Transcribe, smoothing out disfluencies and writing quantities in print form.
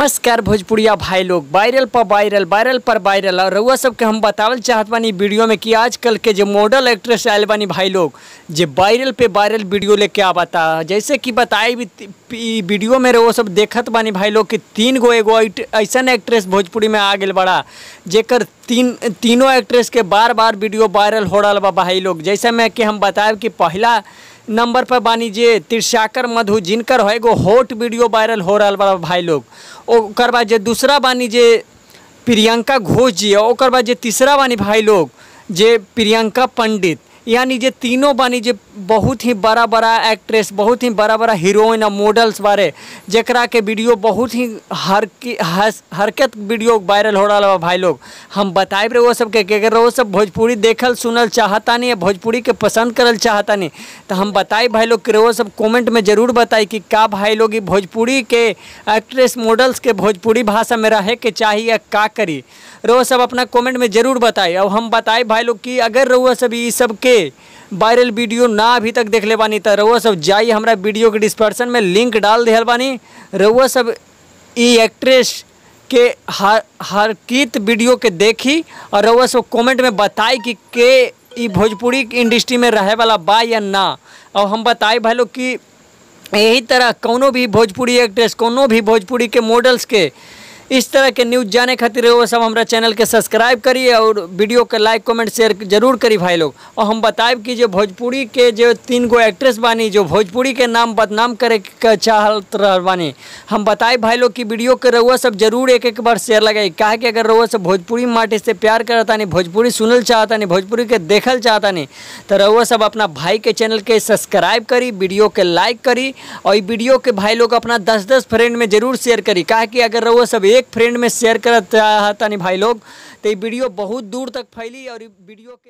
नमस्कार भोजपुरिया भाई लोग, वायरल पर वायरल और रउआ सबके हम बतावल चाहत बानी वीडियो में कि आजकल के जो मॉडल एक्ट्रेस आयल बानी भाई लोग, जे वायरल पे वायरल वीडियो लेके आ बता। जैसे कि बताई वीडियो में रउआ सब देखत बानी भाई लोग कि एगो ऐसा एक्ट्रेस भोजपुरी में आ गए बड़ा, जेकर तीनों एक्ट्रेस के बार बार वीडियो वायरल हो रहा बा भाई लोग। जैसे में कि हम बताएब कि पहला नंबर पर बानी जे तिरशाकर मधु, जिनकर है एगो हॉट वीडियो वायरल हो रहा बा भाई लोग। ओकर बाद जे दूसरा बानी जे प्रियंका घोष जी, ओकर बाद जे तीसरा बानी भाई लोग जे प्रियंका पंडित, यानी जे तीनों बानी जे बहुत ही बड़ा बड़ा एक्ट्रेस, बहुत ही बड़ा बड़ा हीरोइन और मॉडल्स बारे, जकरा के वीडियो बहुत ही हरकत वीडियो वायरल हो रहा बा भाई लोग। हम बताएब रहे वो सब के अगर वो सब भोजपुरी देखल सुनल चाहतानी या भोजपुरी के पसंद करल चाहतानी तो हम बताई भाई लोग कि वो सब कमेंट में ज़रूर बताई कि का भाई लोग भोजपुरी के एक्ट्रेस मॉडल्स के भोजपुरी भाषा में रहे के चाहिए या का करी। रउआ सब अपना कमेंट में ज़रूर बताई। अब हम बताए भाई लोग कि अगर रउआ सब ये सब के वायरल वीडियो ना अभी तक देख ले बानी तो रउआ सब जाइए हमारा वीडियो के डिस्क्रिप्शन में लिंक डाल दिहल बानी। रउआ सब ई एक्ट्रेस के हर कीत वीडियो के देखी और रउआ सब कमेंट में बताई कि के ई भोजपुरी इंडस्ट्री में रहे वाला बा या ना। और हम बताए भाई लोग कि यही तरह कोनो भी भोजपुरी एक्ट्रेस, कोनो भी भोजपुरी के मॉडल्स के इस तरह के न्यूज़ जाने खातिर वो सब हमारा चैनल के सब्सक्राइब करिए और वीडियो के लाइक कमेंट शेयर जरूर करी भाई लोग। और हम बताएब कि जो भोजपुरी के जो 3 गो एक्ट्रेस बानी जो भोजपुरी के नाम बदनाम करे के चाहत रह बानी, हम बताएब भाई लोग कि वीडियो के रउआ सब जरूर एक बार शेयर लगाई। काहे कि अगर रउआ सब भोजपुरी माटी से प्यार करतानी, भोजपुरी सुनल चाहतानी, भोजपुरी के देखल चाहतानी तो रउआ सब अपना भाई के चैनल के सब्सक्राइब करी, वीडियो के लाइक करी और वीडियो के भाई लोग अपना 10-10 फ्रेंड में ज़रूर शेयर करी। काहे कि अगर रउआ सब एक फ्रेंड में शेयर करत चाहतानी भाई लोग तो ये वीडियो बहुत दूर तक फैली और वीडियो के